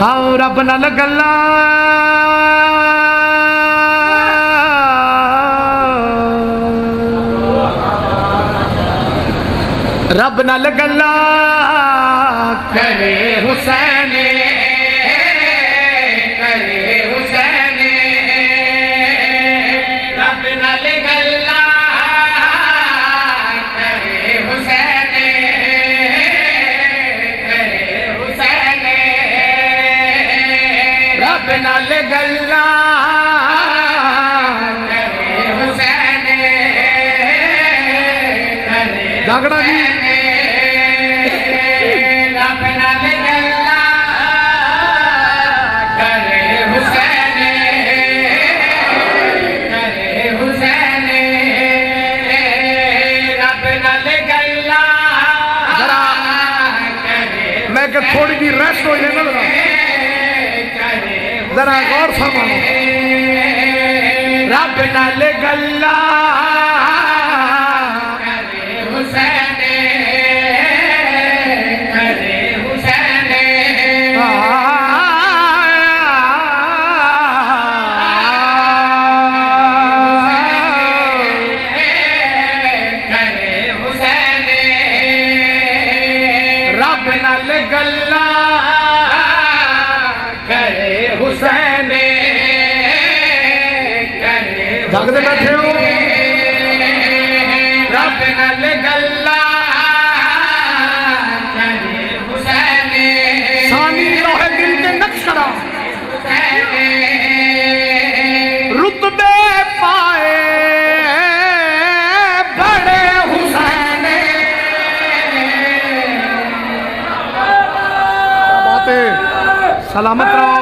खाओ रब नाल गल्लां रब नाल गल्लां करे हुसैन करे हुसैन रब नाल गल्लां करे हुसैन करे हुसैन रब नाल गल्लां करे हुसैन करे जागड़ा जी थोड़ी भी रेस्ट हो जाए ना जरा गौर फरमाओ रब नाल गल्लां करे हुसैन करे हुसैन करे हुसैन रब नाल गल्लां करे हुसैन करे जागते बैठे हो रब नाल गल्लां करे हुसैन सानी लोहे दिल के नक्शा रुतबे पाए बड़े हुसैन सलामत रहो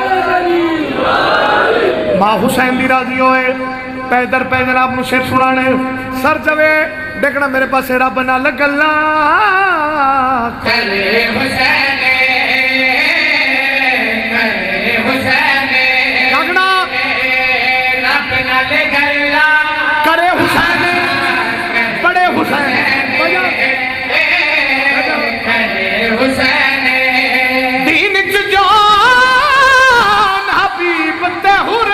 मां हुसैन दी राजी होए पैदर पैदर आप शेर सुनाने सर जवे देखना मेरे पास रब नाल गल्लां करे हुसैन करे हुसैन लगना रब नाल गल्लां करे हुसैन बड़े हुसैन करे हुसैन दीन च जान हबीब ते हुर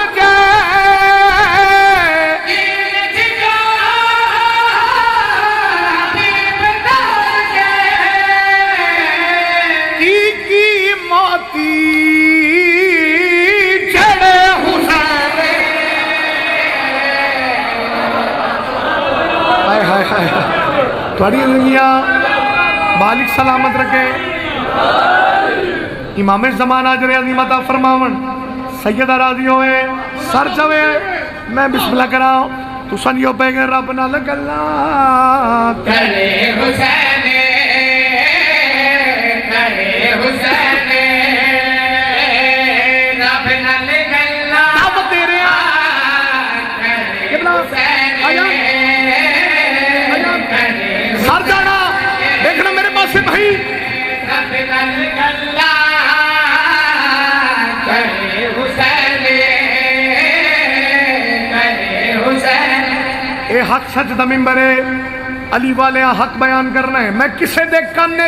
थोड़ी दुनिया मालिक सलामत रखे इमाम ज़माना जरे अज़ीमत फरमावन सैयदा राजी होए सर चवे मैं बिस्मिल्लाह कराओ तू सनियो पे गए रब नाल गल्लां करे हुसैन करे हुसैन रब नाल गल्लां अब तेरे करे हुसैन सर जाना देखना मेरे पास से भाई रब नाल गल्लां करे हुसैन करे हुसैन ए हक सच दा मिंबर है अली वाले हक बयान करना है मैं किसे दे काने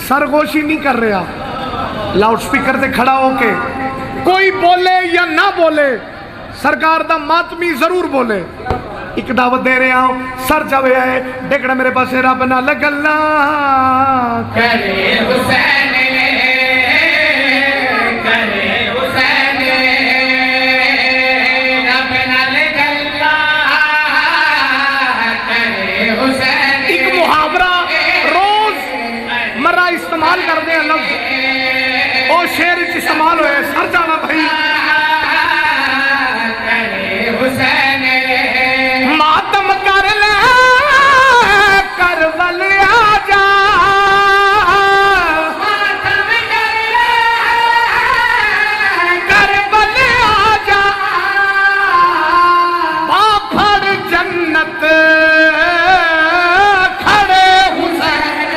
सरगोशी नहीं कर रहा लाउड स्पीकर ते खड़ा होके कोई बोले या ना बोले सरकार दा मातमी जरूर बोले एक दावत दे रहे हूं सर जावे है देखना मेरे पास रब नाल गल्लां करे हुसैन करे हुसैन रब नाल गल्लां करे हुसैन एक मुहावरा रोज मरा इस्तेमाल करते हैं लफ्ज और शेर इस्तेमाल होए सर जाना भाई करे हुसैन मातम कर ले करबल आजा मातम कर ले करबल आजा बाफर जन्नत खड़े हुसैन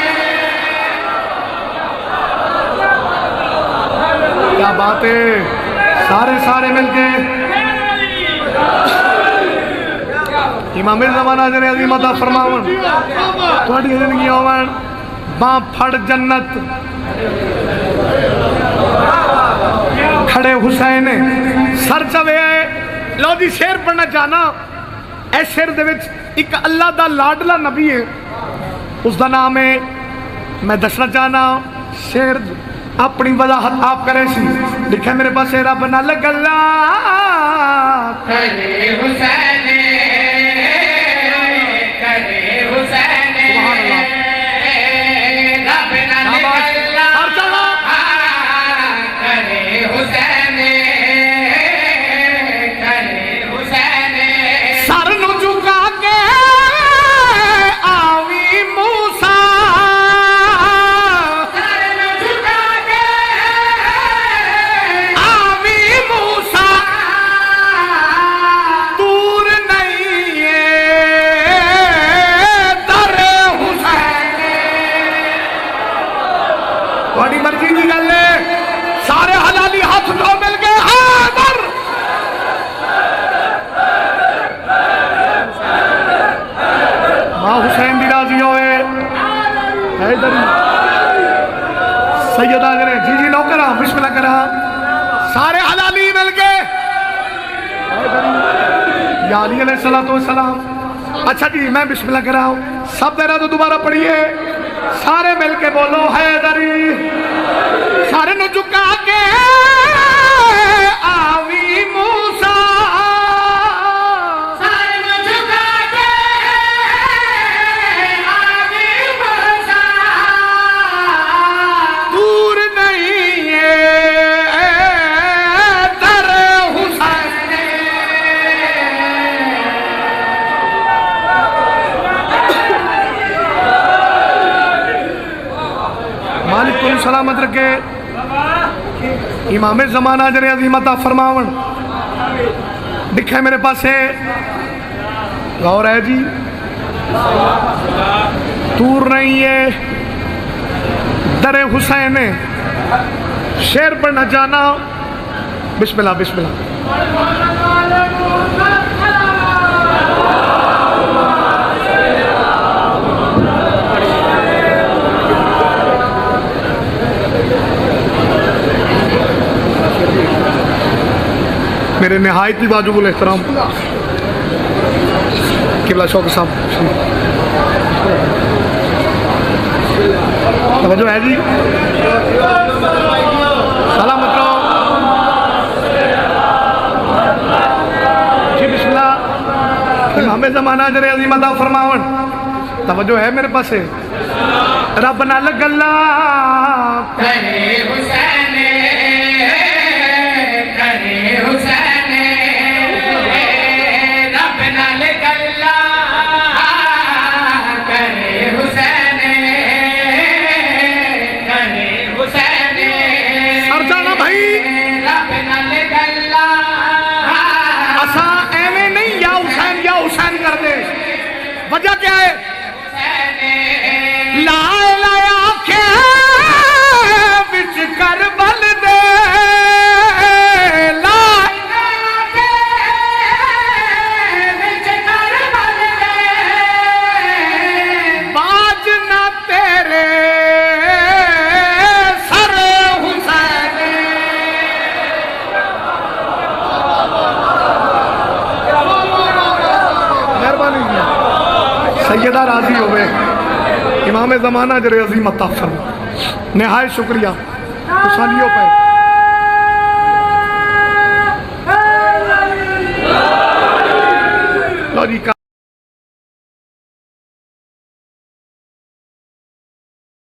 क्या बात है सारे मिलके इमाम ज़माना जरे अज़ीमत फरमावन थोड़ी जिंदगी होवन बां फड़ जन्नत हुसैन सर चवे लो जी शेर पढ़ना चाहना। इस शेर दे विच एक अल्लाह दा लाडला नबी है, उसका नाम है, मैं दसना चाहना शेर अपनी वजाहत आप करे सी। लिखा मेरे पास रब नाल गल्ला करे हुसैन करे हुसैन सुभान अल्लाह रब नाल गल्ला करे हुसैन करे हुसैन सर नु झुका के आवी मूसा मर्जी की गल है। सारे हलाली हाथ जो मिल गए हैदर मां हुसैन दी राजी होए हैदर सैयद आजरे जी जी नौकरा बिस्मिल्लाह करा सारे हलाली मिल गए या अली अलैहिस्सलातु वस्सलाम। अच्छा जी मैं बिस्मिल्लाह कराऊं सब तेरा तो दोबारा पढ़िए सारे मिलके बोलो हैदरी सारे नु झुका के आवी मूसा सारे नु झुका के आवी मूसा दूर नहीं है दर हुसैन मालिक को सलामत रखे। इमाम ज़माना जरे अज़ीमता फरमावन दिखे मेरे पास है गौर है जी दूर नहीं है दरे हुसैन शेर पढ़ना चाहना बिस्मिल्लाह बिस्मिल्लाह। मेरे नहायत ही वाजिबुल एहतराम किबला शौक साहब जो है जी सलामत रहो जी बिस्मिल्लाह। इमाम ज़माना जरे अज़ीमता फरमावन तवज्जो है मेरे पास है रब नाल गल्ला करे हुसैन करे हुसैन वजह क्या है लाए लाया के बिच करबल दे बाज ना तेरे सर हुसैन मेहरबानी सैयदा राजी होवे इमाम ज़माना जरे अज़ीमता फरमा नहायत शुक्रिया खुशालियों पे लो जी।